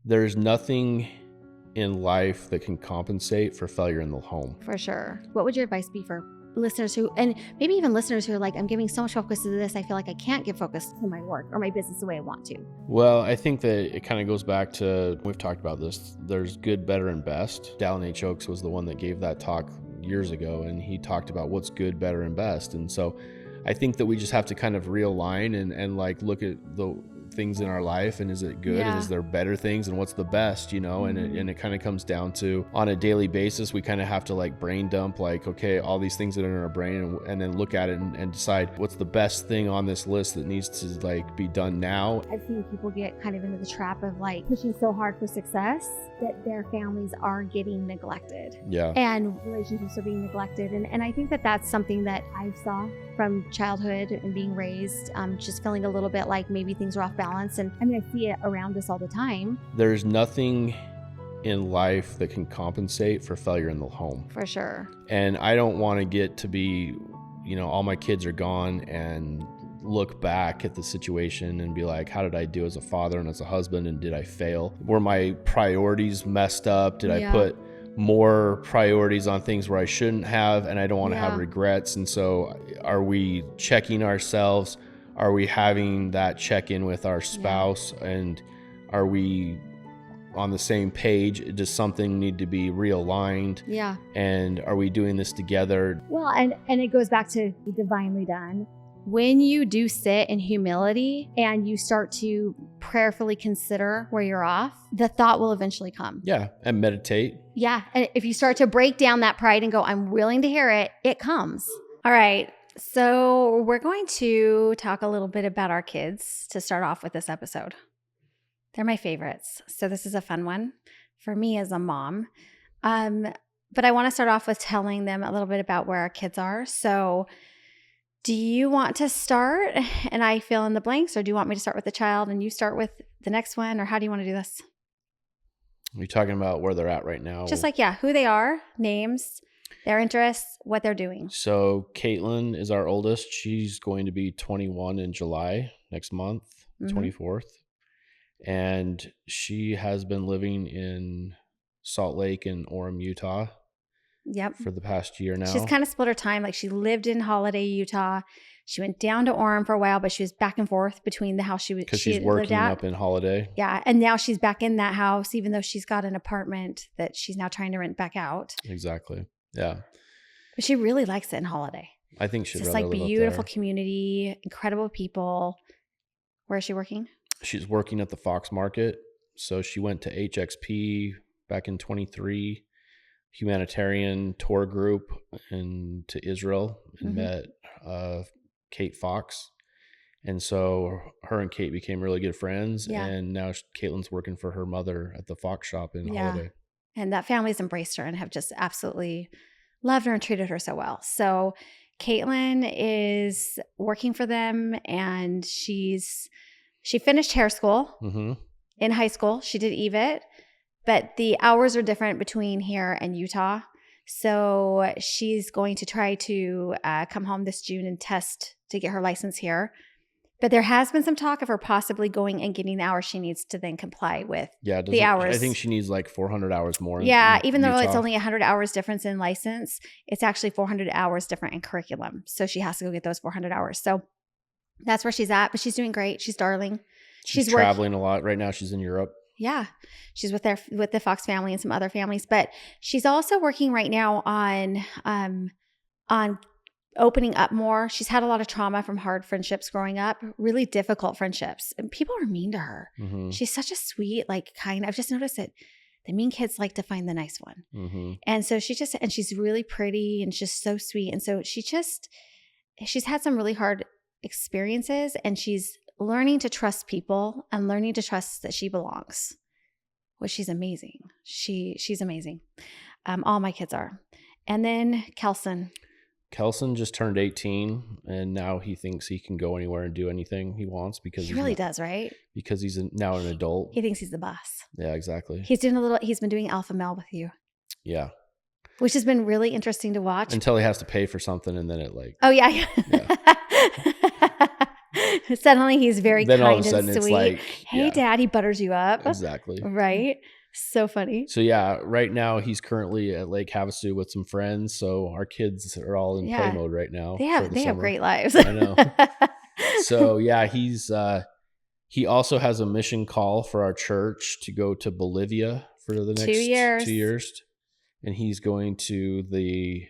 There's nothing in life that can compensate for failure in the home. For sure. What would your advice be for listeners who, and maybe even listeners who are like, I'm giving so much focus to this, I feel like I can't give focus to my work or my business the way I want to? Well, I think that it kind of goes back to, we've talked about this, there's good, better, and best. Dallin H. Oaks was the one that gave that talk years ago, and he talked about what's good, better, and best. And so I think that we just have to kind of realign and like look at the things in our life, and is it good, and is there better things, and what's the best, and it kind of comes down to, on a daily basis, we kind of have to like brain dump, like, okay, all these things that are in our brain, and then look at it and decide what's the best thing on this list that needs to like be done now. I've seen people get kind of into the trap of like pushing so hard for success that their families are getting neglected. Yeah. And relationships are being neglected. And I think that that's something that I saw from childhood and being raised, just feeling a little bit like maybe things are off balance. And I mean, I see it around us all the time. There's nothing in life that can compensate for failure in the home. For sure. And I don't want to get to be, all my kids are gone and look back at the situation and be like, how did I do as a father and as a husband, and did I fail? Were my priorities messed up? Did I put more priorities on things where I shouldn't have? And I don't want to have regrets. And so are we checking ourselves? Are we having that check-in with our spouse? And are we on the same page? Does something need to be realigned? Yeah. And are we doing this together? Well, and it goes back to divinely done. When you do sit in humility and you start to prayerfully consider where you're off, the thought will eventually come. Yeah. And meditate. Yeah. And if you start to break down that pride and go, I'm willing to hear it, it comes. All right. So we're going to talk a little bit about our kids to start off with this episode. They're my favorites. So this is a fun one for me as a mom. But I want to start off with telling them a little bit about where our kids are. So do you want to start and I fill in the blanks, or do you want me to start with the child and you start with the next one, or how do you want to do this? Are you talking about where they're at right now? Just like, who they are, names, their interests, what they're doing. So Caitlin is our oldest. She's going to be 21 in July next month, 24th. And she has been living in Salt Lake and Orem, Utah. Yep. For the past year now. She's kind of split her time. Like, she lived in Holiday, Utah. She went down to Orem for a while, but she was back and forth between the house because she's working up in Holiday. Yeah. And now she's back in that house, even though she's got an apartment that she's now trying to rent back out. Exactly. Yeah. But she really likes it in Holiday. I think she'd just rather like live beautiful up there. Community, incredible people. Where is she working? She's working at the Fox Market. So she went to HXP back in 23. Humanitarian tour group to Israel and met Kate Fox. And so her and Kate became really good friends. Yeah. And now Caitlin's working for her mother at the Fox shop in Holiday. And that family's embraced her and have just absolutely loved her and treated her so well. So Caitlin is working for them, and she finished hair school in high school. She did EVIT. But the hours are different between here and Utah. So she's going to try to come home this June and test to get her license here. But there has been some talk of her possibly going and getting the hours she needs to then comply with the hours. I think she needs like 400 hours more. Even though it's only 100 hours difference in license, it's actually 400 hours different in curriculum. So she has to go get those 400 hours. So that's where she's at. But she's doing great. She's darling. She's traveling a lot. Right now she's in Europe. Yeah. She's with the Fox family and some other families, but she's also working right now on opening up more. She's had a lot of trauma from hard friendships growing up, really difficult friendships, and people are mean to her. She's such a sweet, I've just noticed that the mean kids like to find the nice one. And so she's really pretty and just so sweet. And so she's had some really hard experiences, and she's learning to trust people and learning to trust that she belongs. Well, she's amazing. She's amazing. All my kids are. And then Kelson just turned 18, and now he thinks he can go anywhere and do anything he wants because he really does, right? Because he's now an adult. He thinks he's the boss. Yeah, exactly. He's been doing alpha male with you. Yeah. Which has been really interesting to watch. Until he has to pay for something, and then it Oh, yeah. Suddenly he's very then all of kind a sudden and it's sweet. like, Hey, yeah, Dad, he butters you up. exactly. Right? So funny. So yeah, right now he's currently at Lake Havasu with some friends. So our kids are all in play Yeah. mode right now They for the have summer. great lives. I know. So yeah, he also has a mission call for our church to go to Bolivia for the next 2 years. 2 years. And he's going to the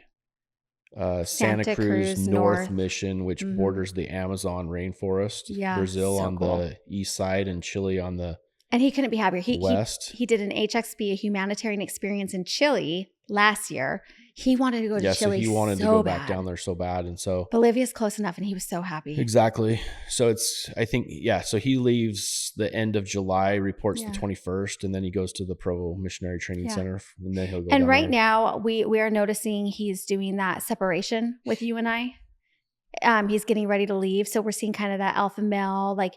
Santa Santa Cruz Cruz North North. Mission, which Mhm. borders the Amazon rainforest. Yeah, Brazil so on cool. the east side and Chile on the And he couldn't be happier. west. He did an HXP, a humanitarian experience in Chile last year. He wanted to go to Yeah, so Chile he wanted to so go bad. back down there so bad. And so Bolivia's close enough, and he was so happy. exactly. So I think, yeah. So he leaves the end of July, reports Yeah. the 21st, and then he goes to the Provo Missionary Training Yeah. Center, and then he'll go. And down right there. now, we are noticing he's doing that separation with you and I. He's getting ready to leave, so we're seeing kind of that alpha male, like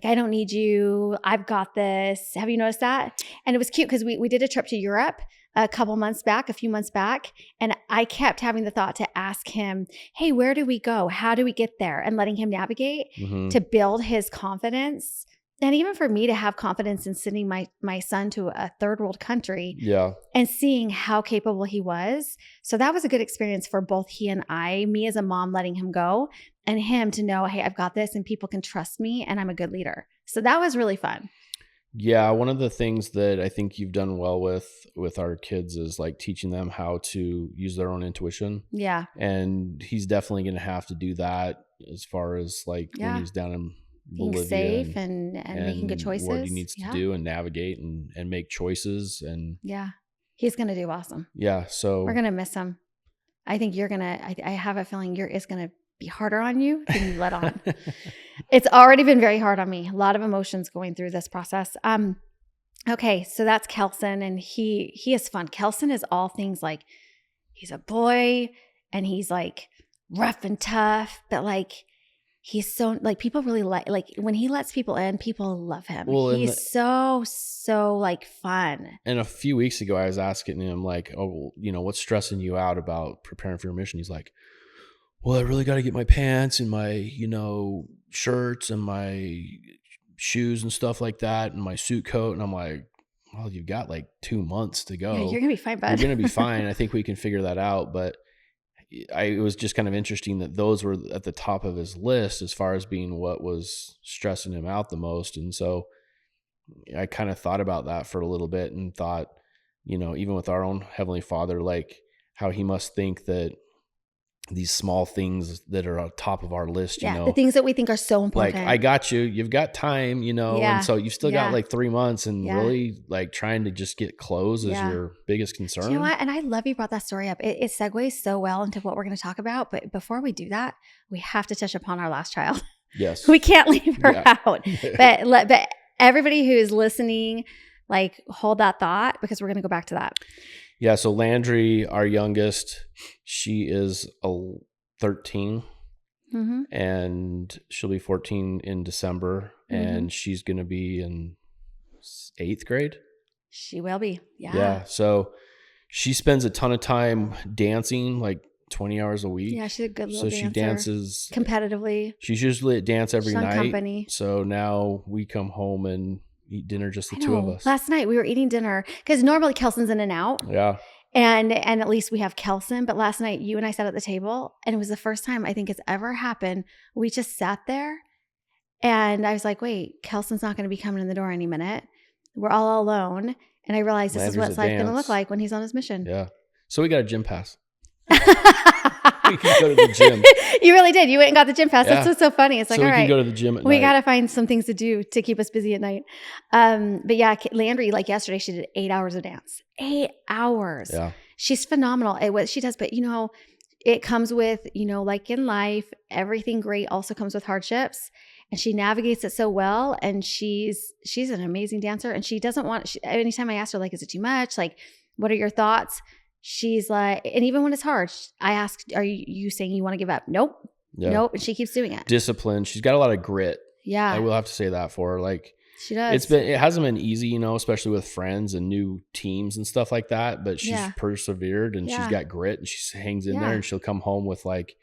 I don't need you, I've got this. Have you noticed that? And it was cute because we did a trip to Europe a few months back, and I kept having the thought to ask him, hey, where do we go? How do we get there? And letting him navigate to build his confidence. And even for me to have confidence in sending my son to a third world country, Yeah. and seeing how capable he was. So that was a good experience for both he and I, me as a mom letting him go, and him to know, hey, I've got this and people can trust me and I'm a good leader. So that was really fun. Yeah, one of the things that I think you've done well with our kids is like teaching them how to use their own intuition. Yeah. And he's definitely going to have to do that as far as like when he's down in being Bolivia safe and making good choices. What he needs to do and navigate and make choices. And yeah, he's going to do awesome. Yeah. So we're going to miss him. I think you're going to, I have a feeling it's going to be harder on you than you let on. It's already been very hard on me. A lot of emotions going through this process. Okay. So that's Kelson, and he is fun. Kelson is all things like, he's a boy and he's like rough and tough, but like, he's so like, people really like when he lets people in, people love him. Well, he's so like fun. And a few weeks ago, I was asking him like, oh, what's stressing you out about preparing for your mission? He's like, well, I really got to get my pants and my, shirts and my shoes and stuff like that and my suit coat. And I'm like, well, you've got like 2 months to go. Yeah, you're going to be fine, bud. You're going to be fine. I think we can figure that out. But it was just kind of interesting that those were at the top of his list as far as being what was stressing him out the most. And so I kind of thought about that for a little bit and thought, even with our own Heavenly Father, like how he must think that these small things that are on top of our list, the things that we think are so important. Like, I got you, you've got time, and so you've still got like 3 months, and really like trying to just get clothes is your biggest concern. Do you know what? And I love you brought that story up. It segues so well into what we're going to talk about. But before we do that, we have to touch upon our last child. Yes. We can't leave her out. But everybody who is listening, like, hold that thought, because we're going to go back to that. Yeah, so Landry, our youngest, she is 13, and she'll be 14 in December, and she's going to be in 8th grade. She will be, Yeah, so she spends a ton of time dancing, like 20 hours a week. Yeah, she's a good little dancer. So she dances competitively. She's usually at dance every night. Company. So now we come home and eat dinner, just the two of us. Last night we were eating dinner because normally Kelson's in and out. Yeah. And at least we have Kelson. But last night you and I sat at the table, and it was the first time I think it's ever happened. We just sat there, and I was like, wait, Kelson's not going to be coming in the door any minute. We're all alone. And I realized this is what it's like going to look like when he's on his mission. Yeah. So we got a gym pass. We can go to the gym. You really did. You went and got the gym pass. That's what's so funny. It's like, so all we right, can go to the gym at night. We got to find some things to do to keep us busy at night. But yeah, Landry, like yesterday, she did 8 hours of dance. 8 hours. Yeah. She's phenomenal at what she does. But it comes with, like in life, everything great also comes with hardships. And she navigates it so well. And she's an amazing dancer. And she doesn't want, anytime I ask her, like, is it too much? Like, what are your thoughts? She's like, and even when it's hard, I ask, are you saying you want to give up? Nope. Yeah. Nope. And she keeps doing it. Discipline. She's got a lot of grit. Yeah. I will have to say that for her. Like, she does. It hasn't been easy, especially with friends and new teams and stuff like that. But she's persevered, and she's got grit, and she hangs in there, and she'll come home with like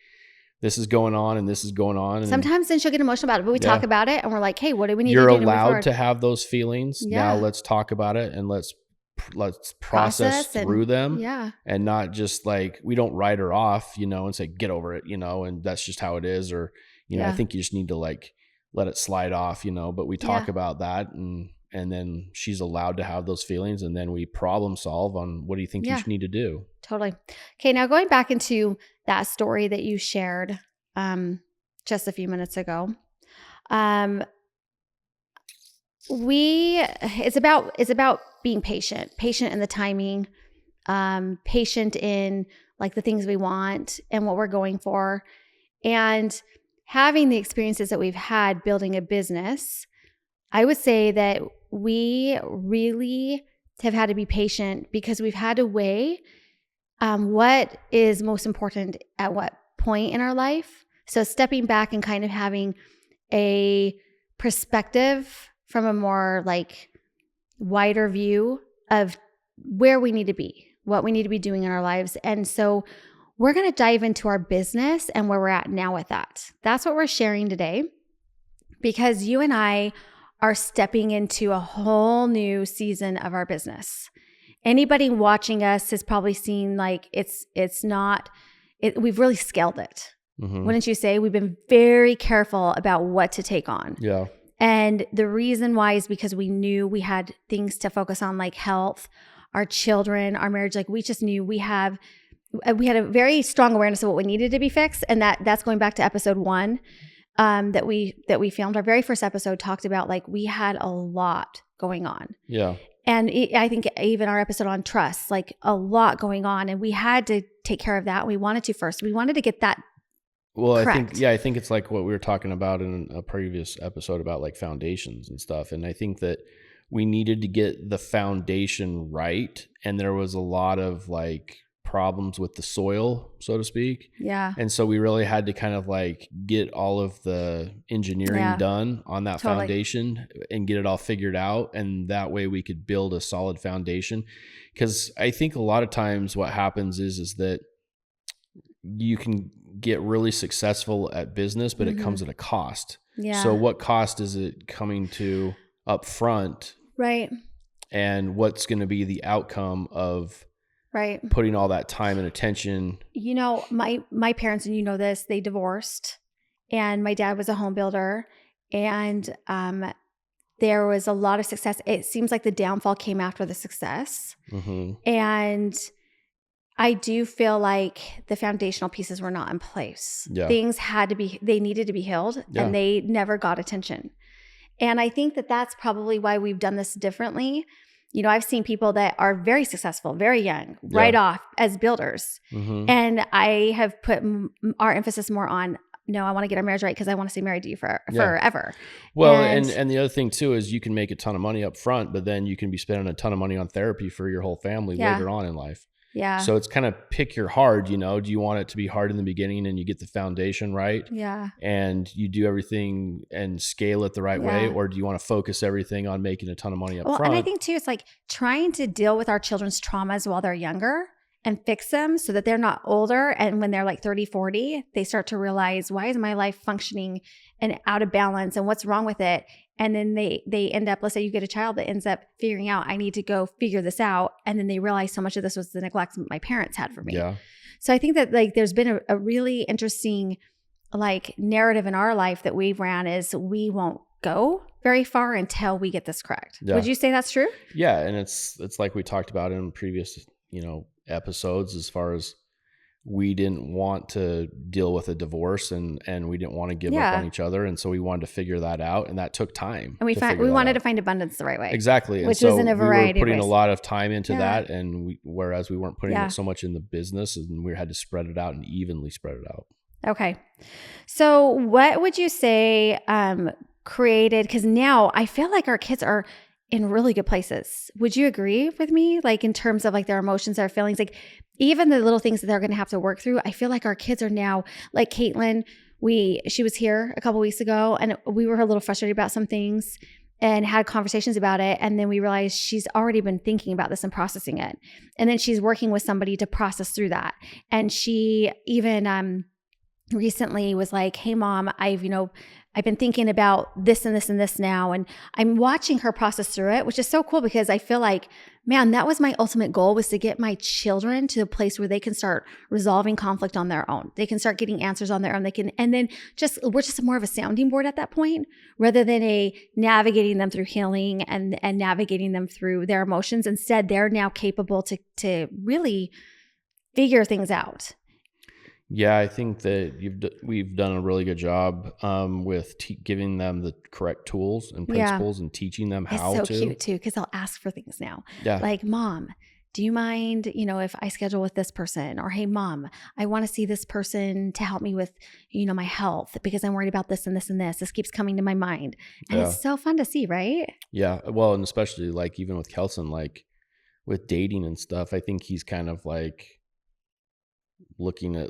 this is going on and this is going on. And sometimes then she'll get emotional about it, but we talk about it and we're like, hey, what do we need to do? You're to move allowed forward? to have those feelings. Now let's talk about it and let's process through them. And not just like, we don't write her off, and say, get over it, and that's just how it is. Or, I think you just need to like, let it slide off, but we talk about that and then she's allowed to have those feelings and then we problem solve on what do you think you need to do. Totally. Okay. Now going back into that story that you shared just a few minutes ago, it's about being patient in the timing, patient in like the things we want and what we're going for, and having the experiences that we've had building a business. I would say that we really have had to be patient because we've had to weigh what is most important at what point in our life. So stepping back and kind of having a perspective from a more like wider view of where we need to be, what we need to be doing in our lives. And so we're going to dive into our business and where we're at now with that. That's what we're sharing today, because you and I are stepping into a whole new season of our business. Anybody watching us has probably seen like we've really scaled it. Mm-hmm. Wouldn't you say? We've been very careful about what to take on. Yeah. And the reason why is because we knew we had things to focus on, like health, our children, our marriage. Like we just knew we had a very strong awareness of what we needed to be fixed. And that's going back to episode 1 that we filmed. Our very first episode talked about like we had a lot going on. Yeah. And I think even our episode on trust, like a lot going on, and we had to take care of that. We wanted to first. We wanted to get that correct. I think it's like what we were talking about in a previous episode about like foundations and stuff. And I think that we needed to get the foundation right. And there was a lot of like problems with the soil, so to speak. Yeah. And so we really had to kind of like get all of the engineering done on that foundation and get it all figured out. And that way we could build a solid foundation. Because I think a lot of times what happens is that you can get really successful at business, but it comes at a cost. Yeah. So what cost is it coming to up front? Right. And what's going to be the outcome of putting all that time and attention? My parents, and you know this, they divorced, and my dad was a home builder, and there was a lot of success. It seems like the downfall came after the success. Mm-hmm. And I do feel like the foundational pieces were not in place. Yeah. Things they needed to be healed, and they never got attention. And I think that that's probably why we've done this differently. I've seen people that are very successful, very young, right off as builders. Mm-hmm. And I have put our emphasis more on, no, I want to get our marriage right because I want to stay married to you forever. Well, and the other thing too is you can make a ton of money up front, but then you can be spending a ton of money on therapy for your whole family later on in life. Yeah. So it's kind of pick your hard, do you want it to be hard in the beginning and you get the foundation right? Yeah. And you do everything and scale it the right way? Or do you want to focus everything on making a ton of money up front? And I think too, it's like trying to deal with our children's traumas while they're younger and fix them so that they're not older. And when they're like 30, 40, they start to realize, why is my life functioning and out of balance and what's wrong with it? And then they end up, let's say you get a child that ends up figuring out, I need to go figure this out. And then they realize so much of this was the neglect my parents had for me. Yeah. So I think that like there's been a really interesting like narrative in our life that we've ran is we won't go very far until we get this correct. Yeah. Would you say that's true? Yeah. And it's like we talked about in previous, episodes, as far as we didn't want to deal with a divorce and we didn't want to give up on each other. And so we wanted to figure that out, and that took time. And we wanted to find abundance the right way. Exactly. Which was in a variety we were putting of ways. A lot of time into that. And whereas we weren't putting it so much in the business, and we had to spread it out and evenly spread it out. Okay. So what would you say, created, because now I feel like our kids are in really good places. Would you agree with me? Like in terms of like their emotions, their feelings, like even the little things that they're going to have to work through. I feel like our kids are now like Caitlin. She was here a couple weeks ago and we were a little frustrated about some things and had conversations about it. And then we realized she's already been thinking about this and processing it. And then she's working with somebody to process through that. And she even, recently was like, hey mom, I've been thinking about this and this and this now. And I'm watching her process through it, which is so cool because I feel like, man, that was my ultimate goal, was to get my children to a place where they can start resolving conflict on their own. They can start getting answers on their own. And then we're just more of a sounding board at that point, rather than navigating them through healing and navigating them through their emotions. Instead, they're now capable to really figure things out. Yeah, I think that we've done a really good job with giving them the correct tools and principles and teaching them how to. It's so cute too, because they'll ask for things now. Yeah. Like, mom, do you mind, if I schedule with this person? Or, hey, mom, I want to see this person to help me with, my health, because I'm worried about this and this and this. This keeps coming to my mind. And it's so fun to see, right? Yeah. Well, and especially like even with Kelson, like with dating and stuff, I think he's kind of like looking at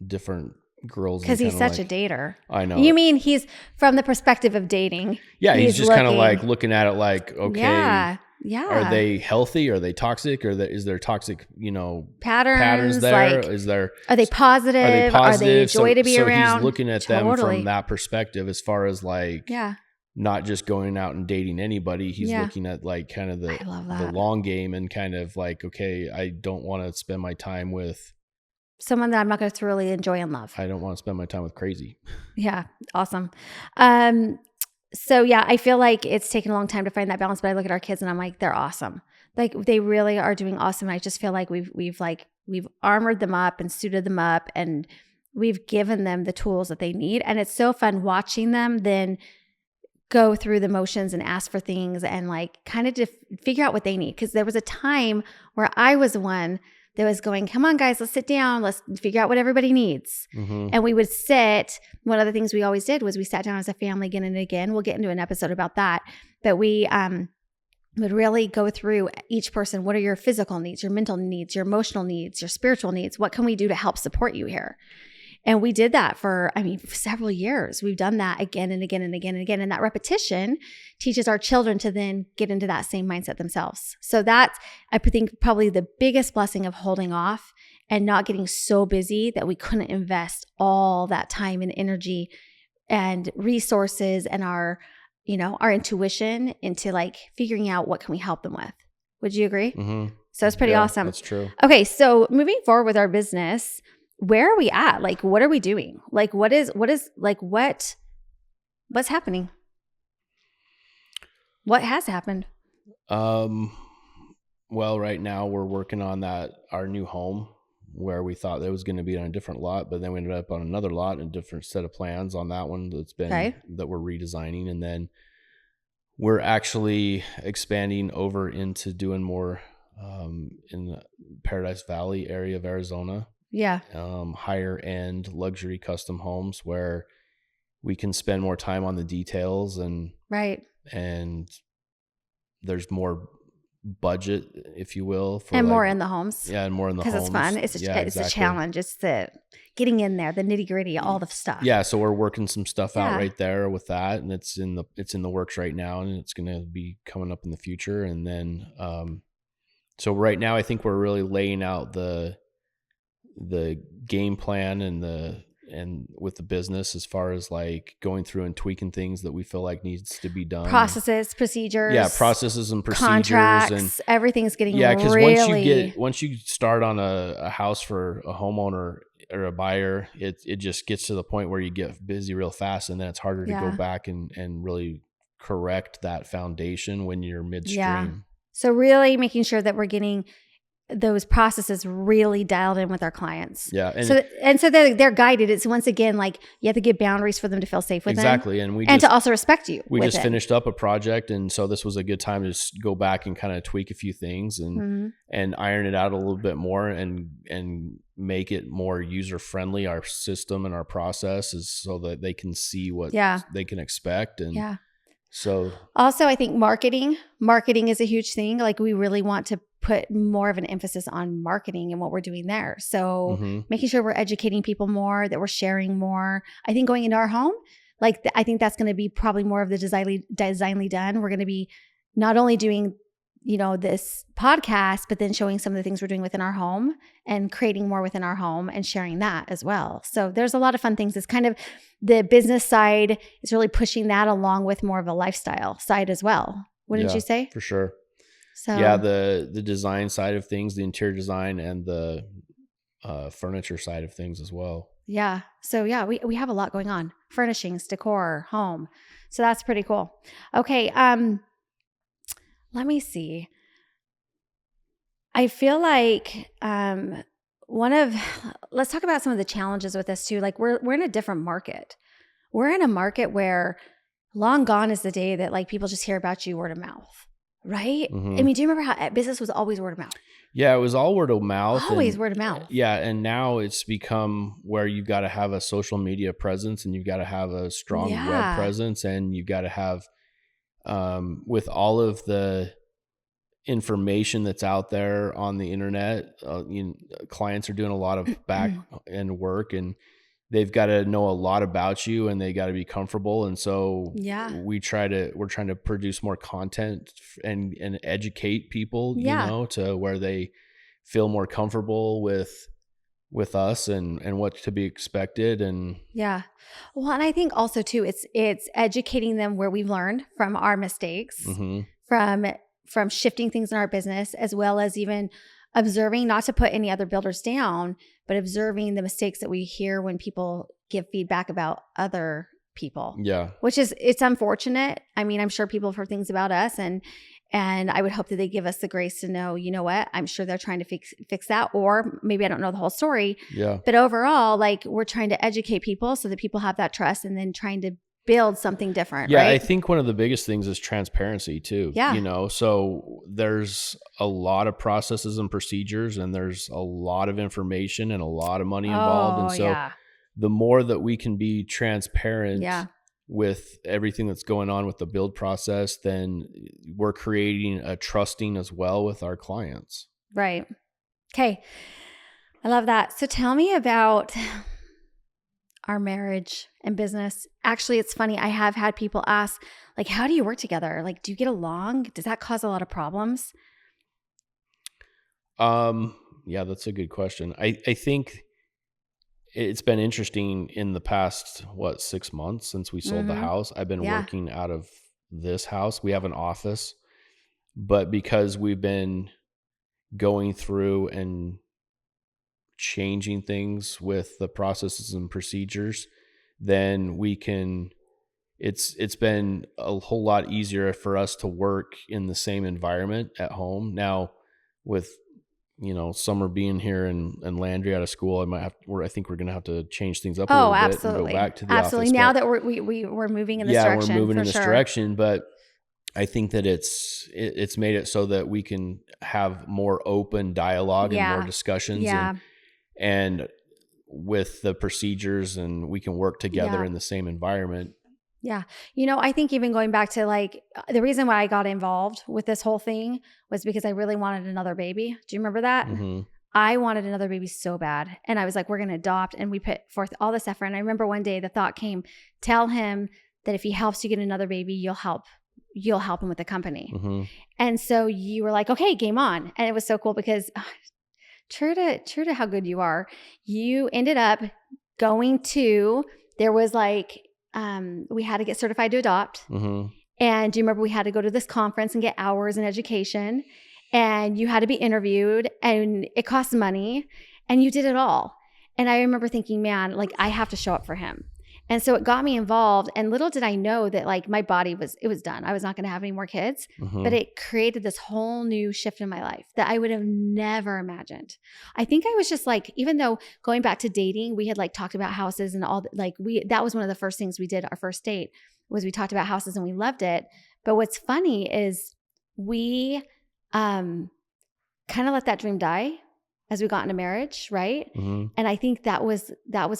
different girls, because he's such a dater. I know. You mean he's from the perspective of dating? Yeah, he's just kind of like looking at it like, okay, yeah. Are they healthy? Are they toxic? Or is there toxic, patterns there? Like, are they positive? Are they joy to be around? So he's looking at them from that perspective, as far as like, not just going out and dating anybody. He's looking at like kind of the long game, and kind of like, okay, I don't want to spend my time with someone that I'm not going to really enjoy and love. I don't want to spend my time with crazy. Yeah. Awesome. So yeah, I feel like it's taken a long time to find that balance, but I look at our kids and I'm like, they're awesome. Like, they really are doing awesome. I just feel like we've armored them up and suited them up, and we've given them the tools that they need. And it's so fun watching them then go through the motions and ask for things and like kind of figure out what they need. Because there was a time where I was the one that was going, come on guys, let's sit down. Let's figure out what everybody needs. Mm-hmm. And we would sit. One of the things we always did was we sat down as a family again and again. We'll get into an episode about that. But we would really go through each person. What are your physical needs, your mental needs, your emotional needs, your spiritual needs? What can we do to help support you here? And we did that for several years. We've done that again and again and again and again. And that repetition teaches our children to then get into that same mindset themselves. So that's, I think, probably the biggest blessing of holding off and not getting so busy that we couldn't invest all that time and energy and resources and our intuition into like figuring out what can we help them with. Would you agree? Mm-hmm. So it's pretty awesome. That's true. Okay. So moving forward with our business, where are we at? Like, what are we doing? Like, what's happening? What has happened? Well, right now we're working on our new home, where we thought that was going to be on a different lot, but then we ended up on another lot and a different set of plans on that one that we're redesigning. And then we're actually expanding over into doing more in the Paradise Valley area of Arizona. Yeah. Higher end luxury custom homes where we can spend more time on the details and there's more budget, if you will, and more in the homes. Yeah, and more in the homes. Because it's fun. It's a challenge. It's the getting in there, the nitty gritty, all the stuff. Yeah, so we're working some stuff out right there with that, and it's in the works right now, and it's going to be coming up in the future. And then, so right now, I think we're really laying out the game plan and with the business, as far as like going through and tweaking things that we feel like needs to be done. Processes, procedures. Yeah, processes and procedures. Contracts, and everything's getting because once you start on a house for a homeowner or a buyer, it just gets to the point where you get busy real fast, and then it's harder to go back and really correct that foundation when you're midstream. Yeah. So really making sure that we're getting those processes really dialed in with our clients. Yeah. And so they're guided. It's once again, like you have to give boundaries for them to feel safe with them. Exactly. And to also respect you. We just finished up a project. And so this was a good time to just go back and kind of tweak a few things and iron it out a little bit more and make it more user friendly. Our system and our process is so that they can see what they can expect. And so also I think marketing is a huge thing. Like we really want to put more of an emphasis on marketing and what we're doing there. So making sure we're educating people more, that we're sharing more. I think going into our home, I think that's going to be probably more of the designly done. We're going to be not only doing this podcast, but then showing some of the things we're doing within our home and creating more within our home and sharing that as well. So there's a lot of fun things. It's kind of the business side is really pushing that along with more of a lifestyle side as well. Wouldn't you say? For sure. So yeah, the design side of things, the interior design, and the furniture side of things as well. Yeah. So yeah, we have a lot going on. Furnishings, decor, home. So that's pretty cool. Okay. Let me see. I feel like let's talk about some of the challenges with this too. Like we're in a different market. We're in a market where long gone is the day that like people just hear about you word of mouth, right? Mhm. I mean, do you remember how business was always word of mouth? Yeah, it was all word of mouth. Always word of mouth. Yeah, and now it's become where you've got to have a social media presence, and you've got to have a strong web presence, and you've got to have, with all of the information that's out there on the internet, clients are doing a lot of back end work, and they've got to know a lot about you, and they got to be comfortable. And so we're trying to produce more content and educate people, to where they feel more comfortable with us and what to be expected. And well, and I think also too, it's educating them where we've learned from our mistakes, from shifting things in our business, as well as even observing, not to put any other builders down, but observing the mistakes that we hear when people give feedback about other people. Yeah. Which it's unfortunate. I mean, I'm sure people have heard things about us, and I would hope that they give us the grace to know, you know what, I'm sure they're trying to fix that, or maybe I don't know the whole story. Yeah. But overall, like we're trying to educate people so that people have that trust, and then trying to build something different. Yeah, right? I think one of the biggest things is transparency too. Yeah. So there's a lot of processes and procedures, and there's a lot of information and a lot of money involved. And so the more that we can be transparent with everything that's going on with the build process, then we're creating a trusting as well with our clients. Right. Okay. I love that. So tell me about our marriage and business. Actually, it's funny. I have had people ask, like, how do you work together? Like, do you get along? Does that cause a lot of problems? Yeah, that's a good question. I think it's been interesting in the past, 6 months since we sold the house. I've been working out of this house. We have an office, but because we've been going through and changing things with the processes and procedures, then it's been a whole lot easier for us to work in the same environment at home. Now with Summer being here and Landry out of school, I think we're gonna have to change things up a little bit and go back to the office. Now that we're moving in this direction. Yeah, we're moving in this direction, but I think that it's made it so that we can have more open dialogue and more discussions and with the procedures, and we can work together in the same environment. Yeah. I think even going back to like the reason why I got involved with this whole thing was because I really wanted another baby. Do you remember that? Mm-hmm. I wanted another baby so bad. And I was like, we're going to adopt. And we put forth all this effort. And I remember one day the thought came, tell him that if he helps you get another baby, you'll help him with the company. Mm-hmm. And so you were like, okay, game on. And it was so cool because true to how good you are, you ended up going to, there was like, we had to get certified to adopt. Mm-hmm. And do you remember we had to go to this conference and get hours in education, and you had to be interviewed, and it cost money, and you did it all. And I remember thinking, man, like I have to show up for him. And so it got me involved, and little did I know that like my body was done. I was not going to have any more kids, but it created this whole new shift in my life that I would have never imagined. I think I was just like, even though going back to dating, we had like talked about houses and all like that was one of the first things we did our first date was we talked about houses and we loved it. But what's funny is we kind of let that dream die as we got into marriage, right? Mm-hmm. And I think that was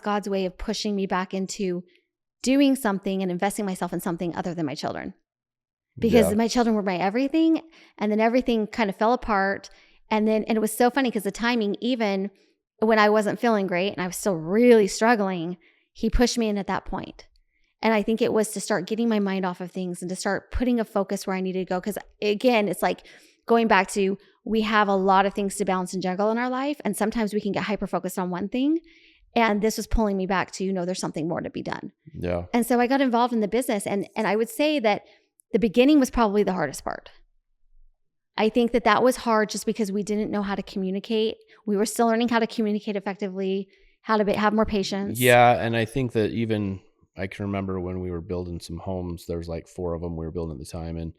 God's way of pushing me back into doing something and investing myself in something other than my children. Because my children were my everything, and then everything kind of fell apart. And it was so funny because the timing, even when I wasn't feeling great and I was still really struggling, he pushed me in at that point. And I think it was to start getting my mind off of things and to start putting a focus where I needed to go. Because again, it's like going back to, we have a lot of things to balance and juggle in our life. And sometimes we can get hyper-focused on one thing. And this was pulling me back to, there's something more to be done. Yeah. And so I got involved in the business. And I would say that the beginning was probably the hardest part. I think that was hard just because we didn't know how to communicate. We were still learning how to communicate effectively, how to have more patience. Yeah. And I think that even I can remember when we were building some homes, there's like 4 of them we were building at the time.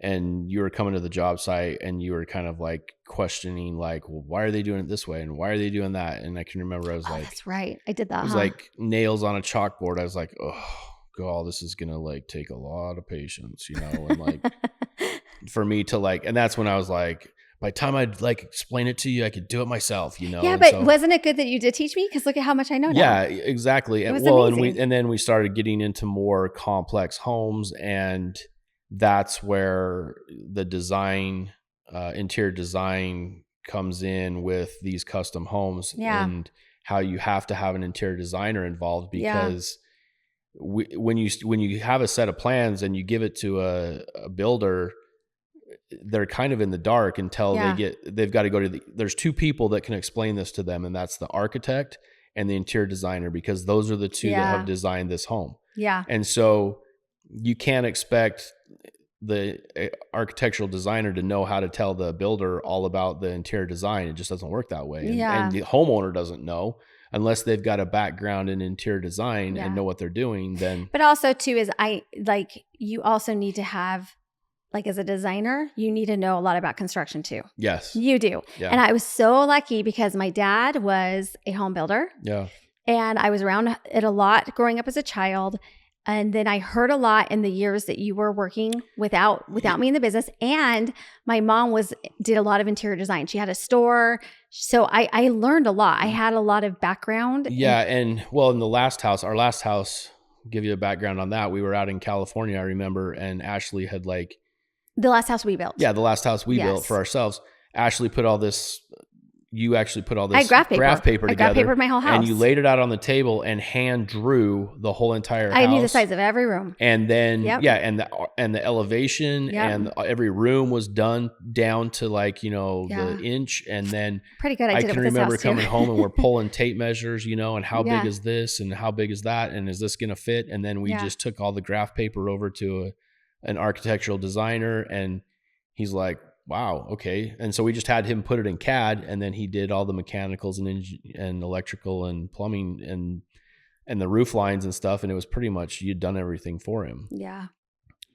And you were coming to the job site and you were kind of like questioning, like, well, why are they doing it this way? And why are they doing that? And I can remember I was like, that's right. I did that. It was like nails on a chalkboard. I was like, oh God, this is going to like take a lot of patience, and like for me to like, and that's when I was like, by the time I'd like explain it to you, I could do it myself, Yeah, And but wasn't it good that you did teach me? Because look at how much I know now. Yeah, exactly. It was amazing. And then we started getting into more complex homes, and that's where the design, interior design comes in with these custom homes, and how you have to have an interior designer involved, because when you have a set of plans and you give it to a builder, they're kind of in the dark until they've got to go to there's 2 people that can explain this to them, and that's the architect and the interior designer, because those are the 2 that have designed this home. Yeah. And so you can't expect the architectural designer to know how to tell the builder all about the interior design. It just doesn't work that way. And the homeowner doesn't know unless they've got a background in interior design and know what they're doing. Then, but also too is you also need to have, like, as a designer, you need to know a lot about construction too. Yes, you do. Yeah. And I was so lucky because my dad was a home builder. Yeah. And I was around it a lot growing up as a child. And then I heard a lot in the years that you were working without me in the business. And my mom did a lot of interior design. She had a store. So I learned a lot. I had a lot of background. Yeah. And well, in our last house, give you a background on that. We were out in California, I remember, and Ashley had like, the last house we built. Yeah, the last house we built for ourselves. Ashley put all this. You actually put all this graph paper together. I graph papered my whole house, and you laid it out on the table and hand drew the whole entire house. I knew the size of every room, and then and the elevation, and every room was done down to like the inch, and then pretty good. I can remember coming home and we're pulling tape measures, and how big is this and how big is that, and is this going to fit? And then we just took all the graph paper over to an architectural designer, and he's like, wow, okay. And so we just had him put it in CAD, and then he did all the mechanicals and electrical and plumbing and the roof lines and stuff, and it was pretty much, you'd done everything for him. Yeah.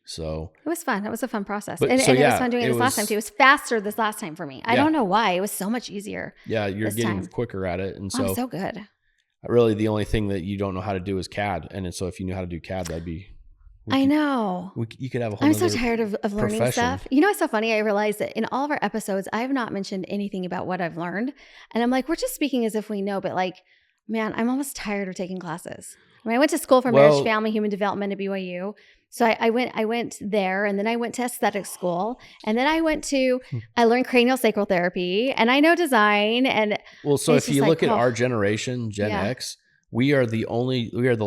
So it was fun. It was a fun process. And it was fun doing it this last time too. It was faster this last time for me. I don't know why. It was so much easier. Yeah, you're getting quicker at it. And so I'm so good. Really the only thing that you don't know how to do is CAD. And so if you knew how to do CAD, that'd be I know. You could have a whole I'm so tired of learning profession. stuff. It's so funny. I realized that in all of our episodes, I have not mentioned anything about what I've learned. And I'm like, we're just speaking as if we know, but like, man, I'm almost tired of taking classes. I went to school for marriage, family, human development at BYU. So I went there, and then I went to aesthetic school, and then I learned cranial sacral therapy, and I know design. And so if you look at our generation, Gen X, we are the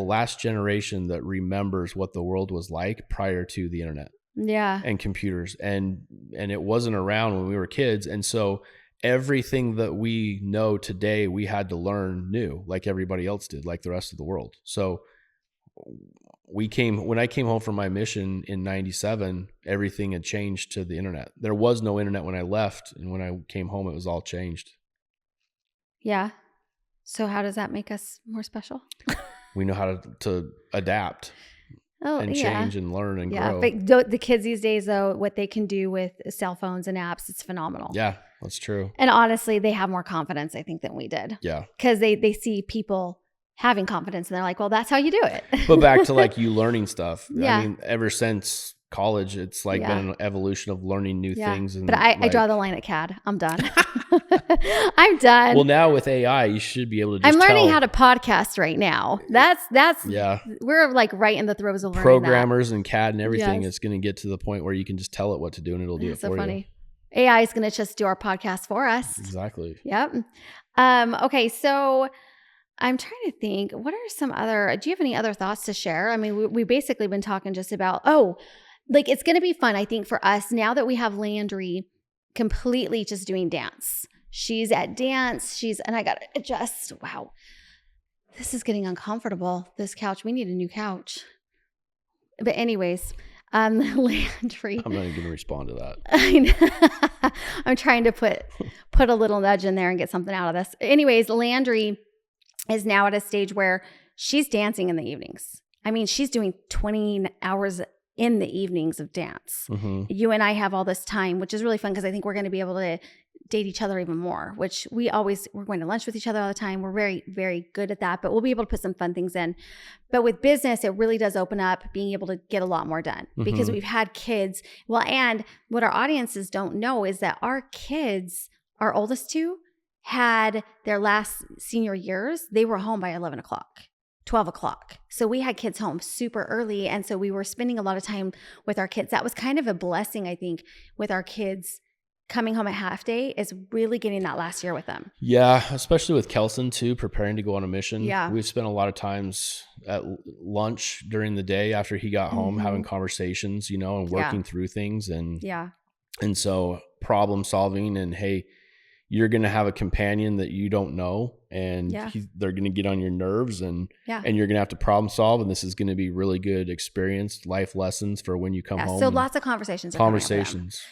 last generation that remembers what the world was like prior to the internet. Yeah. And computers. And it wasn't around when we were kids. And so everything that we know today, we had to learn new, like everybody else did, like the rest of the world. So when I came home from my mission in 97, everything had changed to the internet. There was no internet when I left. And when I came home, it was all changed. Yeah. So how does that make us more special? We know how to adapt and change and learn and grow. But the kids these days, though, what they can do with cell phones and apps, it's phenomenal. Yeah, that's true. And honestly, they have more confidence, I think, than we did. Yeah. Because they see people having confidence, and they're like, well, that's how you do it. But back to like you learning stuff. Yeah. I mean, ever since college, it's like been an evolution of learning new things. And but I draw the line at CAD. I'm done. I'm done. Well, now with AI, you should be able to just I'm learning how to podcast right now. That's we're like right in the throes of learning programmers and CAD and everything. It's going to get to the point where you can just tell it what to do and it'll do it for you. So funny. AI is going to just do our podcast for us. Exactly. Yep. Okay. So I'm trying to think, what are some other, do you have any other thoughts to share? I mean, we basically been talking just about, it's going to be fun. I think for us now that we have Landry, completely just doing dance. She's at dance. And I got to adjust. Wow. This is getting uncomfortable. This couch. We need a new couch. But anyways, Landry. I'm not even going to respond to that. I'm trying to put a little nudge in there and get something out of this. Anyways, Landry is now at a stage where she's dancing in the evenings. I mean, she's doing 20 hours in the evenings of dance. Mm-hmm. You and I have all this time, which is really fun because I think we're going to be able to date each other even more, which we're going to lunch with each other all the time. We're very, very good at that, but we'll be able to put some fun things in. But with business, it really does open up being able to get a lot more done because we've had kids. Well, and what our audiences don't know is that our kids, our oldest two, had their last senior years. They were home by 11 o'clock. 12 o'clock. So we had kids home super early. And so we were spending a lot of time with our kids. That was kind of a blessing, I think, with our kids coming home at half day, is really getting that last year with them. Yeah, especially with Kelson too, preparing to go on a mission. Yeah. We've spent a lot of times at lunch during the day after he got home, having conversations, and working through things. And so problem solving, and hey, you're going to have a companion that you don't know, and they're going to get on your nerves, and you're going to have to problem solve. And this is going to be really good experience, life lessons for when you come home. So lots of conversations.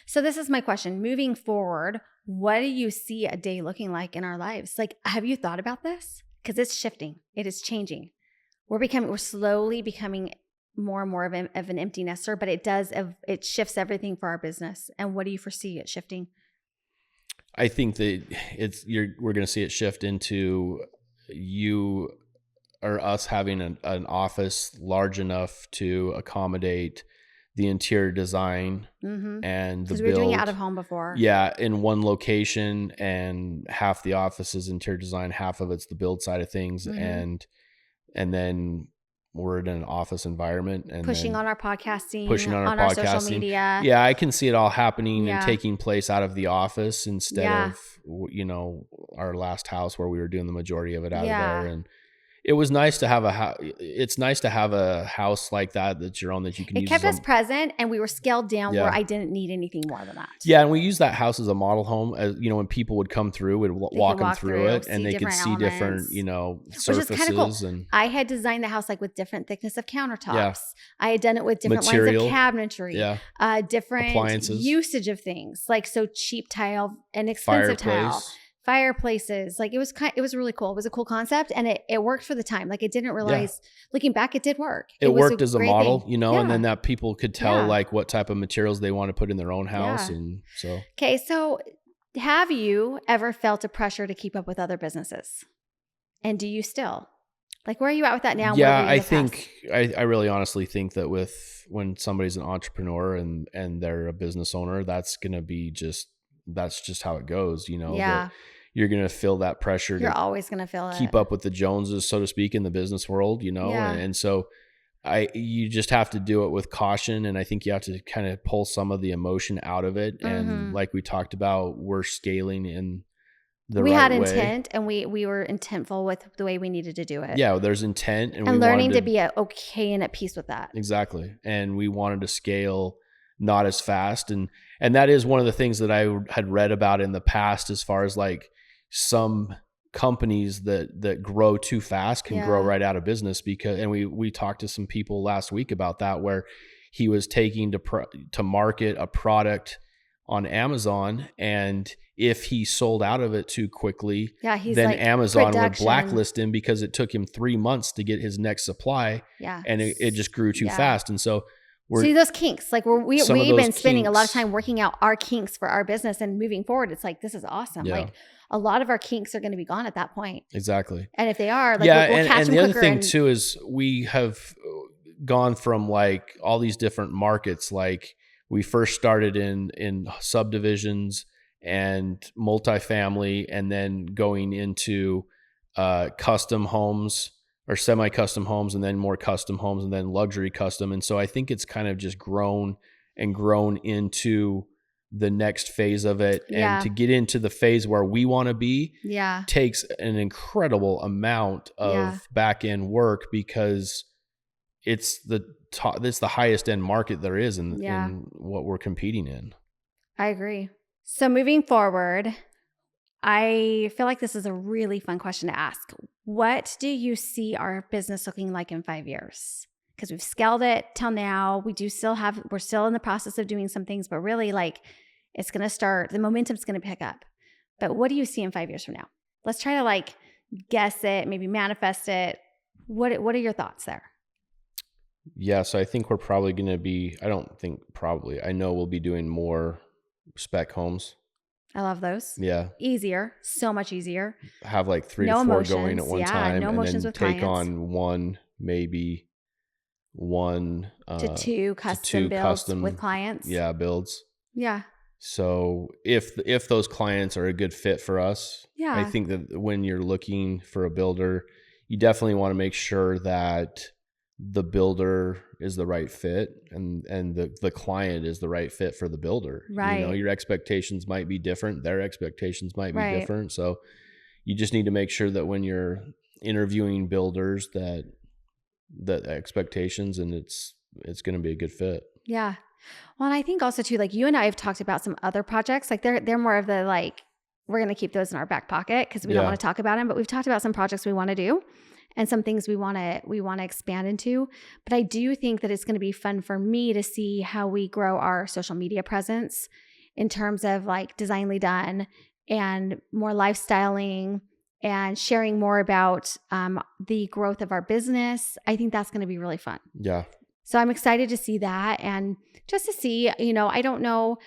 So this is my question. Moving forward, what do you see a day looking like in our lives? Like, have you thought about this? Because it's shifting. It is changing. We're slowly becoming more and more of an empty nester, but it shifts everything for our business. And what do you foresee it shifting? I think that we're going to see it shift into you or us having an office large enough to accommodate the interior design and the build. Because we were doing it out of home before. Yeah, in one location, and half the office is interior design, half of it's the build side of things, and then we're in an office environment and pushing on our podcasting, on our social media. Yeah, I can see it all happening and taking place out of the office instead of, our last house where we were doing the majority of it out of there. And it was nice to have it's nice to have a house like that's your own, that you can use. It kept us present, and we were scaled down where I didn't need anything more than that. Yeah, and we used that house as a model home. As when people would come through, we'd walk them through it, and they could see different, surfaces. Cool. And I had designed the house like with different thickness of countertops. Yeah. I had done it with different lines of cabinetry. Yeah. Different appliances, usage of things, like cheap tile and expensive tile. Fireplaces. Like it was really cool. It was a cool concept, and it worked for the time. Like, I didn't realize, looking back, it did work. It worked as a model, and then that people could tell like what type of materials they want to put in their own house. And so. Okay. So have you ever felt a pressure to keep up with other businesses? And do you still? Like, where are you at with that now? Yeah, I think, I really honestly think that when somebody's an entrepreneur and they're a business owner, that's just how it goes, Yeah. You're going to feel that pressure. You're always going to feel keep up with the Joneses, so to speak, in the business world, and so you just have to do it with caution. And I think you have to kind of pull some of the emotion out of it. And like we talked about, we're scaling in the right way. We had intent, and we were intentful with the way we needed to do it. Yeah, there's intent. And learning to be okay and at peace with that. Exactly. And we wanted to scale not as fast. And that is one of the things that I had read about in the past, as far as like some companies that grow too fast can grow right out of business, and we talked to some people last week about that, where he was taking to market a product on Amazon, and if he sold out of it too quickly, then Amazon would blacklist him because it took him 3 months to get his next supply. Yeah. And it just grew too fast. And so see those kinks, like we've been spending a lot of time working out our kinks for our business, and moving forward, it's like, this is awesome. Yeah. Like, a lot of our kinks are going to be gone at that point. Exactly. And if they are, like, we'll catch them quicker. And the other thing too is we have gone from like all these different markets. Like, we first started in subdivisions and multifamily, and then going into custom homes or semi-custom homes, and then more custom homes, and then luxury custom. And so I think it's kind of just grown into the next phase of it. And to get into the phase where we want to be takes an incredible amount of back end work, because it's the highest end market there is in what we're competing in. I agree. So moving forward, I feel like this is a really fun question to ask. What do you see our business looking like in 5 years? Because we've scaled it till now. We're still in the process of doing some things, but really like it's going to start, the momentum's going to pick up. But what do you see in 5 years from now? Let's try to like guess it, maybe manifest it. What are your thoughts there? Yeah, so I think we're probably going to be, I know we'll be doing more spec homes. I love those. Yeah. Easier, so much easier. Have like 3 No to 4 going emotions. at one Yeah, time, no and emotions then with take clients. on one, maybe one To two custom builds with clients. yeah, builds. Yeah. So if those clients are a good fit for us, I Yeah. think that when you're looking for a builder, you definitely want to make sure that the builder is the right fit and the client is the right fit for the builder. Right. You know, your expectations might be different, their expectations might be Right. different. So you just need to make sure that when you're interviewing builders that expectations and it's going to be a good fit. Yeah. Well, and I think also too, like you and I have talked about some other projects. Like they're more of the like, we're going to keep those in our back pocket because we don't want to talk about them. But we've talked about some projects we want to do and some things we want to expand into. But I do think that it's going to be fun for me to see how we grow our social media presence in terms of like Designly Done and more lifestyling and sharing more about the growth of our business. I think that's going to be really fun. Yeah. So I'm excited to see that and just to see, I don't know.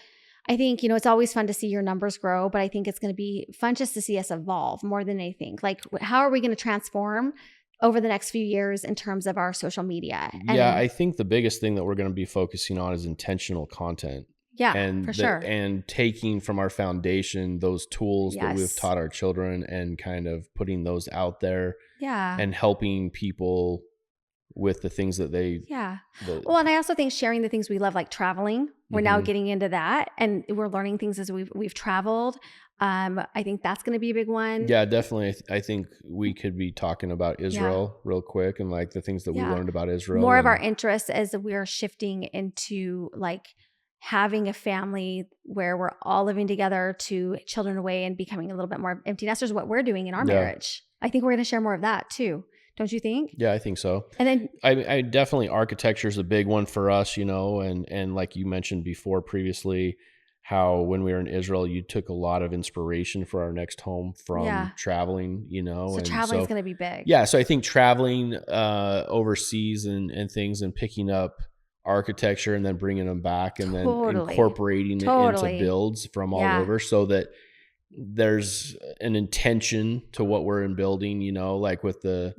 I think, it's always fun to see your numbers grow, but I think it's going to be fun just to see us evolve more than anything. Like, how are we going to transform over the next few years in terms of our social media? Yeah, I think the biggest thing that we're going to be focusing on is intentional content. Yeah, for sure. And taking from our foundation those tools that we've taught our children and kind of putting those out there. Yeah. And helping people with the things that they well, and I also think sharing the things we love, like traveling, we're now getting into that and we're learning things as we've traveled. I think that's going to be a big one. Yeah, definitely. I think we could be talking about Israel real quick and like the things that we learned about Israel. More of our interests as we're shifting into like having a family where we're all living together to children away and becoming a little bit more empty nesters, what we're doing in our marriage. I think we're going to share more of that too. Don't you think? Yeah, I think so. And then I definitely, architecture is a big one for us, and like you mentioned before previously, how when we were in Israel, you took a lot of inspiration for our next home from traveling, So traveling is going to be big. Yeah. So I think traveling overseas and things and picking up architecture and then bringing them back and then incorporating it into builds from all over so that there's an intention to what we're in building, like with the,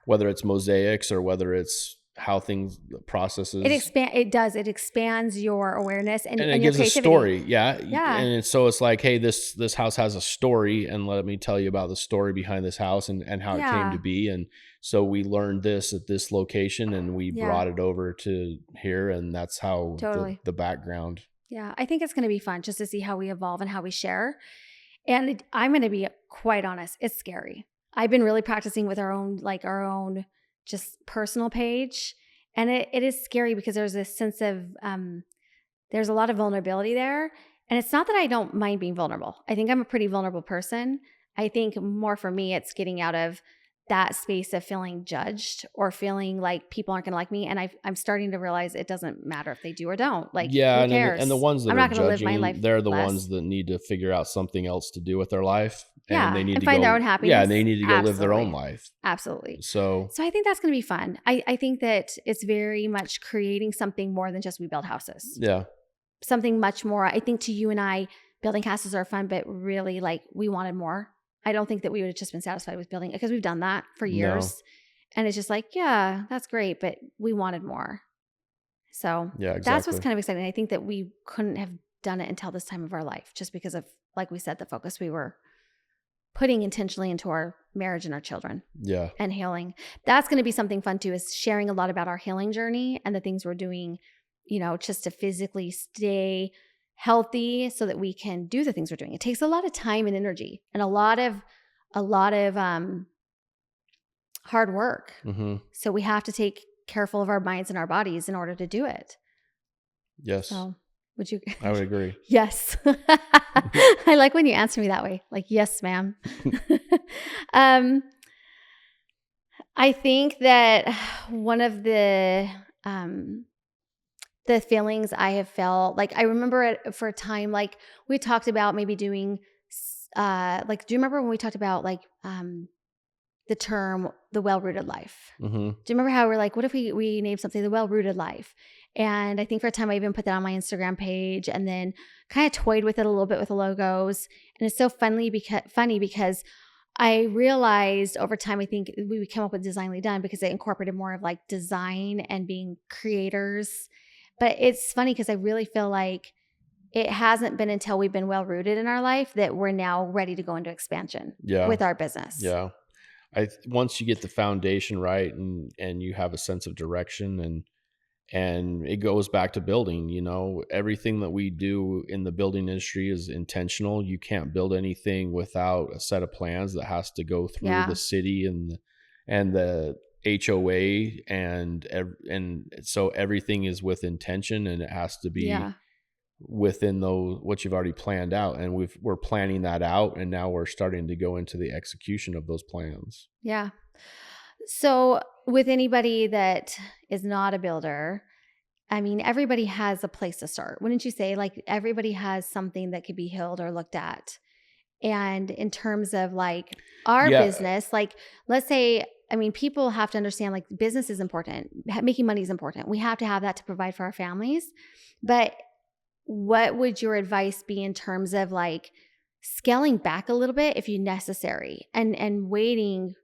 whether it's mosaics or whether it's how things processes. It expands your awareness and it gives a story. Yeah. And so it's like, hey, this house has a story and let me tell you about the story behind this house and how it came to be. And so we learned this at this location and we brought it over to here. And that's how the background. Yeah. I think it's going to be fun just to see how we evolve and how we share. And I'm going to be quite honest, it's scary. I've been really practicing with our own just personal page. And it is scary because there's this sense of, there's a lot of vulnerability there. And it's not that I don't mind being vulnerable. I think I'm a pretty vulnerable person. I think more for me, it's getting out of that space of feeling judged or feeling like people aren't going to like me. And I'm starting to realize it doesn't matter if they do or don't. Like, who cares? And the ones that I'm are not going to judging, live my life they're the less. ones that need to figure out something else to do with their life. And they need to find go, their own happiness. Yeah, they need to go live their own life. Absolutely. So I think that's going to be fun. I think that it's very much creating something more than just we build houses. Yeah. Something much more. I think to you and I, building houses are fun, but really like we wanted more. I don't think that we would have just been satisfied with building it because we've done that for years. No. And it's just like, yeah, that's great, but we wanted more. So that's what's kind of exciting. I think that we couldn't have done it until this time of our life just because of, like we said, the focus we were putting intentionally into our marriage and our children. Yeah. And healing. That's going to be something fun too, is sharing a lot about our healing journey and the things we're doing, just to physically stay healthy so that we can do the things we're doing. It takes a lot of time and energy and a lot of hard work. Mm-hmm. So we have to take careful of our minds and our bodies in order to do it. Yes. So Would you? I would agree. Yes. I like when you answer me that way. Like, yes, ma'am. um, I think that one of the feelings I have felt, like I remember it for a time, like we talked about maybe doing, like, do you remember when we talked about like the term the well-rooted life? Mm-hmm. Do you remember how we're like, what if we named something the well-rooted life? And I think for a time I even put that on my Instagram page and then kind of toyed with it a little bit with the logos. And it's so funny because I realized over time, I think we came up with Designly Done because it incorporated more of like design and being creators. But it's funny because I really feel like it hasn't been until we've been well rooted in our life that we're now ready to go into expansion with our business. Yeah. Once you get the foundation right and you have a sense of direction and it goes back to building, everything that we do in the building industry is intentional. You can't build anything without a set of plans that has to go through the city and the HOA and so everything is with intention and it has to be within those what you've already planned out, and we're planning that out, and now we're starting to go into the execution of those plans. Yeah. So with anybody that is not a builder, I mean, everybody has a place to start. Wouldn't you say? Like everybody has something that could be healed or looked at. And in terms of like our business, like let's say, I mean, people have to understand like business is important. Making money is important. We have to have that to provide for our families. But what would your advice be in terms of like scaling back a little bit if you necessary and waiting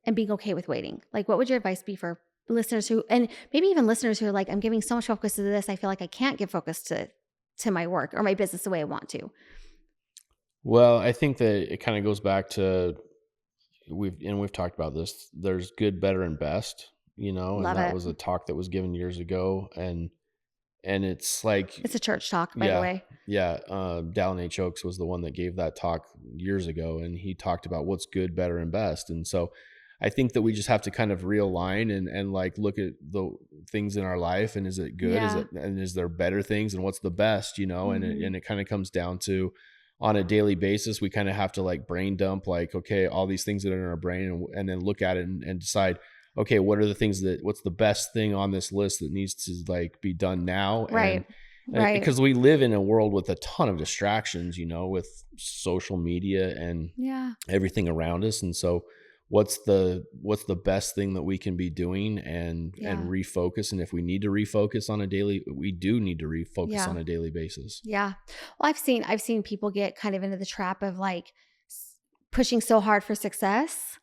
and being okay with waiting? Like what would your advice be for listeners who, and maybe even listeners who are like, I'm giving so much focus to this, I feel like I can't give focus to my work or my business the way I want to? Well, I think that it kind of goes back to we've talked about this. There's good, better, and best, Love and that it. was a talk that was given years ago, and it's like It's a church talk, by the way. Yeah. Dallin H. Oaks was the one that gave that talk years ago, and he talked about what's good, better, and best. And so I think that we just have to kind of realign and like look at the things in our life, and is it good? Is there better things, and what's the best, and it kind of comes down to on a daily basis, we kind of have to like brain dump, like, okay, all these things that are in our brain and then look at it and decide, okay, what's the best thing on this list that needs to like be done now? Right. Because we live in a world with a ton of distractions, with social media and everything around us. And so what's the best thing that we can be doing and refocus? And if we need to refocus we do need to refocus on a daily basis. Yeah. Well, I've seen people get kind of into the trap of like pushing so hard for success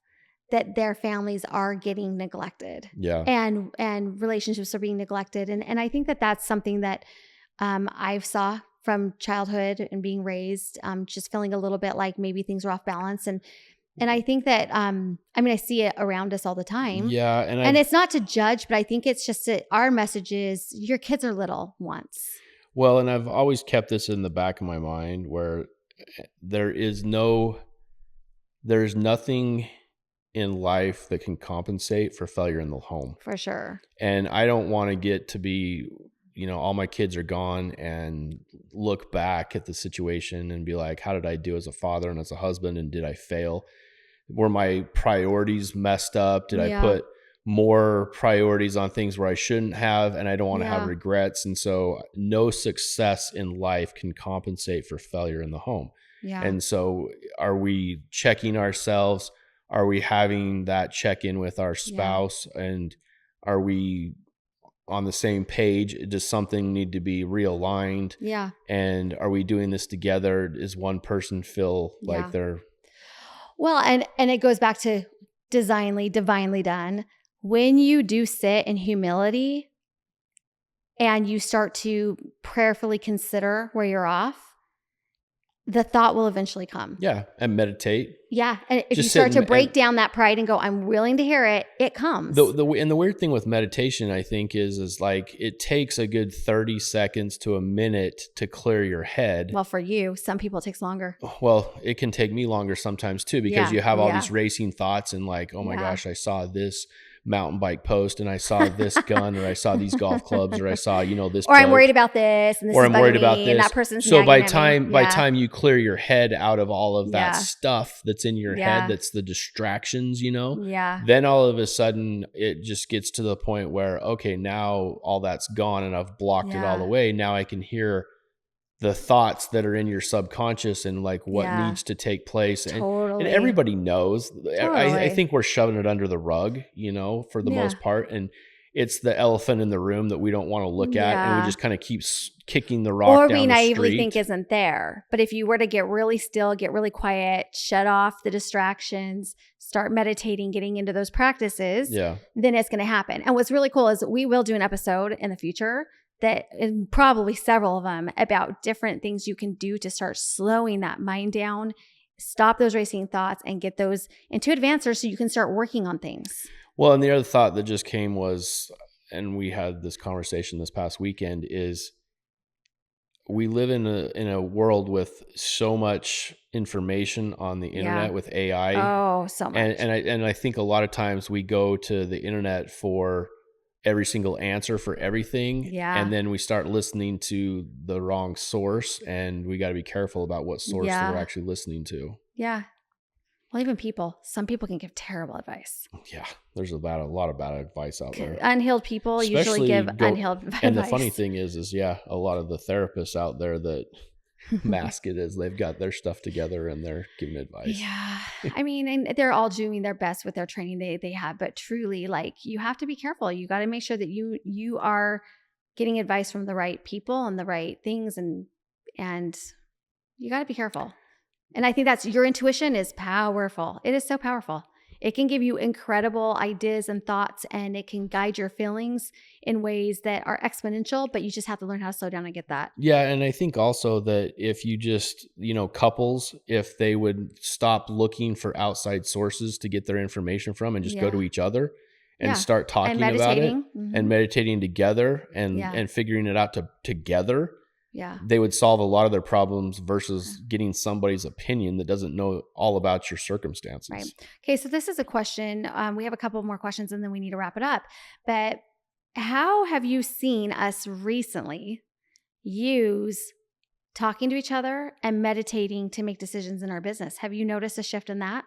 that their families are getting neglected. Yeah. And relationships are being neglected. And I think that that's something that I've saw from childhood and being raised, just feeling a little bit like maybe things are off balance. And I think that, I see it around us all the time. Yeah. And it's not to judge, but I think it's just that our message is your kids are little once. Well, and I've always kept this in the back of my mind where there's nothing in life that can compensate for failure in the home. For sure. And I don't want to get to be, all my kids are gone and look back at the situation and be like, how did I do as a father and as a husband? And did I fail? Were my priorities messed up? Did I put more priorities on things where I shouldn't have? And I don't want to have regrets. And so no success in life can compensate for failure in the home. Yeah. And so are we checking ourselves? Are we having that check-in with our spouse? And are we on the same page? Does something need to be realigned? Yeah. And are we doing this together? Does one person feel like they're... Well, and it goes back to divinely done. When you do sit in humility and you start to prayerfully consider where you're off, the thought will eventually come. Yeah. And meditate. Yeah. And if you start to break down that pride and go, I'm willing to hear it, it comes. And the weird thing with meditation, I think, is like it takes a good 30 seconds to a minute to clear your head. Well, for you, some people it takes longer. Well, it can take me longer sometimes too, because you have all these racing thoughts and like, oh my gosh, I saw this mountain bike post and I saw this gun or I saw these golf clubs or I saw, this Or I'm boat, worried about this and this or is I'm bugging worried about me and this. that person's So nagging at me. by time you clear your head out of all of that Yeah. stuff that's in your head, that's the distractions, Yeah. then all of a sudden it just gets to the point where, okay, now all that's gone and I've blocked it all away. Now I can hear the thoughts that are in your subconscious and like what needs to take place. Totally. And everybody knows. Totally. I think we're shoving it under the rug, for the most part. And it's the elephant in the room that we don't want to look at. And we just kind of keep kicking the rock or down we the naively street. think isn't there. But if you were to get really still, get really quiet, shut off the distractions, start meditating, getting into those practices, then it's going to happen. And what's really cool is we will do an episode in the future that, and probably several of them, about different things you can do to start slowing that mind down, stop those racing thoughts, and get those into advancers so you can start working on things. Well, and the other thought that just came was, and we had this conversation this past weekend, is we live in a world with so much information on the internet with AI. Oh, so much. And I think a lot of times we go to the internet for every single answer for everything. Yeah. And then we start listening to the wrong source, and we got to be careful about what source that we're actually listening to. Yeah. Well, even some people can give terrible advice. Yeah. There's a lot of bad advice out there. Unhealed people usually give unhealed advice. And the funny thing is a lot of the therapists out there that mask it as they've got their stuff together and they're giving advice. Yeah. I mean, and they're all doing their best with their training they have, but truly, like, you have to be careful. You got to make sure that you are getting advice from the right people and the right things, and you got to be careful. And I think that's, your intuition is powerful. It is so powerful. It can give you incredible ideas and thoughts, and it can guide your feelings in ways that are exponential, but you just have to learn how to slow down and get that. Yeah. And I think also that if you just, couples, if they would stop looking for outside sources to get their information from and just go to each other and start talking about it and meditating together and figuring it out together. Yeah. They would solve a lot of their problems versus getting somebody's opinion that doesn't know all about your circumstances. Right. Okay. So this is a question. We have a couple more questions and then we need to wrap it up. But how have you seen us recently use talking to each other and meditating to make decisions in our business? Have you noticed a shift in that?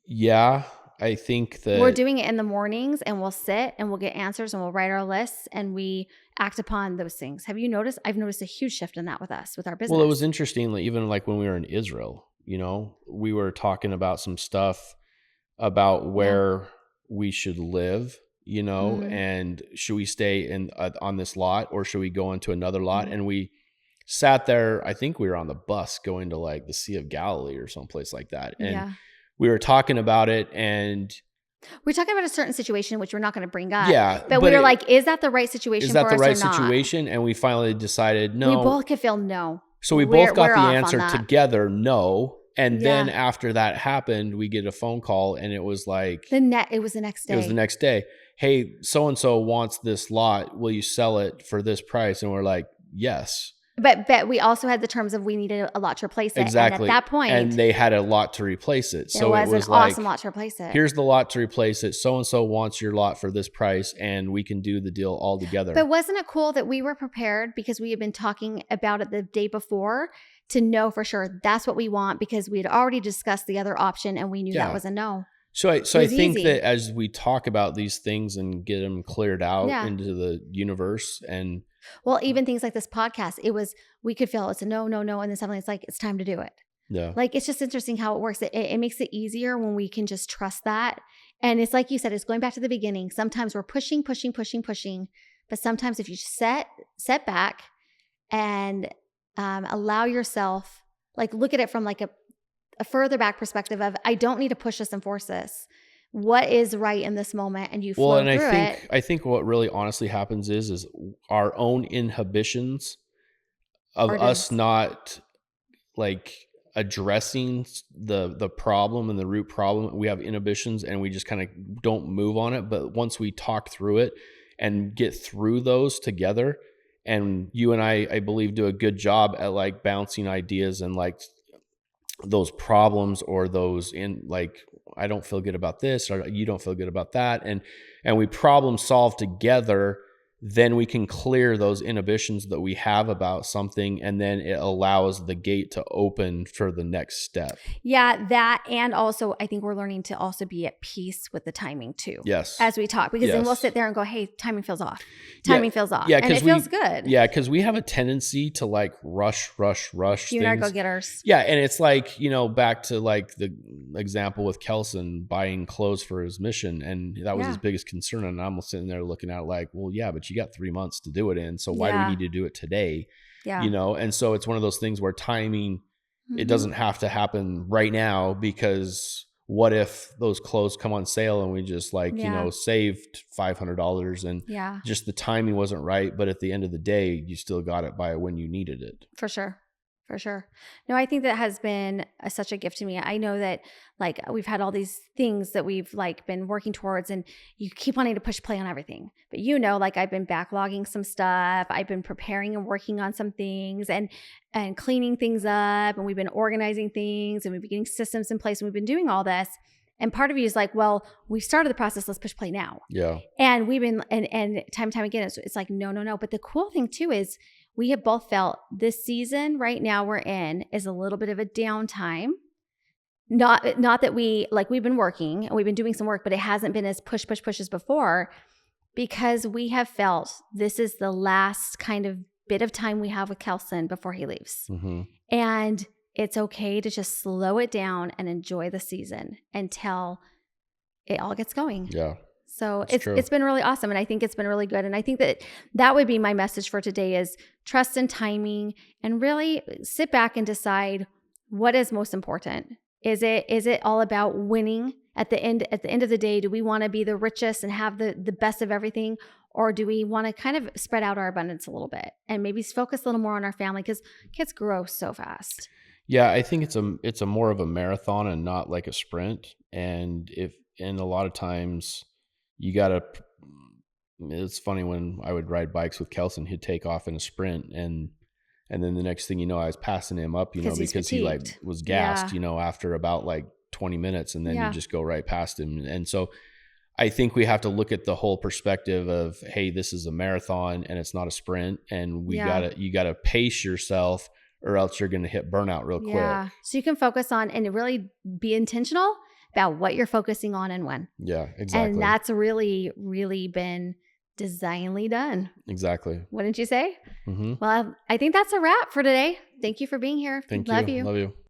Yeah. I think that we're doing it in the mornings, and we'll sit and we'll get answers and we'll write our lists and we act upon those things. Have you noticed? I've noticed a huge shift in that with us, with our business. Well, it was interesting. Even like when we were in Israel, we were talking about some stuff about where we should live, and should we stay on this lot or should we go into another lot? And we sat there. I think we were on the bus going to like the Sea of Galilee or someplace like that. And we were talking about it, and we're talking about a certain situation, which we're not going to bring up. Yeah. But we were like, is that the right situation for us or not? Is that the right situation? And we finally decided no. We both could feel no. So we both got the answer together, no. And then after that happened, we get a phone call, and it was like... it was the next day. It was the next day. Hey, so-and-so wants this lot. Will you sell it for this price? And we're like, yes. But we also had the terms of we needed a lot to replace it. Exactly. And at that point... And they had a lot to replace it. So it was an awesome lot to replace it. Here's the lot to replace it. So-and-so wants your lot for this price, and we can do the deal all together. But wasn't it cool that we were prepared because we had been talking about it the day before to know for sure that's what we want, because we had already discussed the other option and we knew that was a no. So I think that as we talk about these things and get them cleared out into the universe, and... Well, even things like this podcast, we could feel it's a no, and then suddenly it's like, it's time to do it. Yeah. Like, it's just interesting how it works. It makes it easier when we can just trust that. And it's like you said, it's going back to the beginning. Sometimes we're pushing. But sometimes if you set back and allow yourself, like, look at it from like a further back perspective of, I don't need to push this and force this. What is right in this moment, and you flow through it. I think what really honestly happens is our own inhibitions of us not like addressing the problem and the root problem. We have inhibitions and we just kind of don't move on it. But once we talk through it and get through those together, and you and I believe do a good job at like bouncing ideas and like those problems or those in like, I don't feel good about this, or you don't feel good about that. And we problem solve together, then we can clear those inhibitions that we have about something. And then it allows the gate to open for the next step. Yeah, that. And also, I think we're learning to also be at peace with the timing too. Yes. As we talk, because then we'll Yes. sit there and go, hey, timing feels off. Timing feels off. Yeah, and it feels good. Yeah, because we have a tendency to like rush You and our things. go-getters. Yeah, and it's like, back to like the example with Kelson buying clothes for his mission, and that was his biggest concern. And I'm sitting there looking at it like, well, yeah, but you got 3 months to do it in, so why do we need to do it today? Yeah. And so it's one of those things where timing, it doesn't have to happen right now, because what if those clothes come on sale and we just like, saved $500 and just the timing wasn't right. But at the end of the day, you still got it by when you needed it. For sure. For sure. No, I think that has been such a gift to me. I know that like we've had all these things that we've like been working towards, and you keep wanting to push play on everything. But like I've been backlogging some stuff. I've been preparing and working on some things and cleaning things up, and we've been organizing things, and we've been getting systems in place, and we've been doing all this. And part of you is like, well, we started the process, let's push play now. Yeah. And we've been, and time again, it's like, no. But the cool thing too is we have both felt this season right now we're in is a little bit of a downtime. Not that we've been working and we've been doing some work, but it hasn't been as push as before, because we have felt this is the last kind of bit of time we have with Kelson before he leaves. Mm-hmm. And it's okay to just slow it down and enjoy the season until it all gets going. Yeah. So it's been really awesome. And I think it's been really good. And I think that would be my message for today is trust in timing, and really sit back and decide what is most important. Is it all about winning at the end of the day? Do we want to be the richest and have the best of everything? Or do we want to kind of spread out our abundance a little bit and maybe focus a little more on our family, because kids grow so fast? Yeah, I think it's a more of a marathon and not like a sprint. And a lot of times you gotta. It's funny, when I would ride bikes with Kelson, he'd take off in a sprint, and then the next thing you know, I was passing him up, because he like was gassed, after about like 20 minutes, and then you just go right past him. And so I think we have to look at the whole perspective of, hey, this is a marathon and it's not a sprint, and you gotta pace yourself, or else you're going to hit burnout real quick. Yeah. So you can focus on and really be intentional about what you're focusing on and when. Yeah, exactly. And that's really, really been designedly done. Exactly. Wouldn't you say? Mm-hmm. Well, I think that's a wrap for today. Thank you for being here. Thank you. Love you.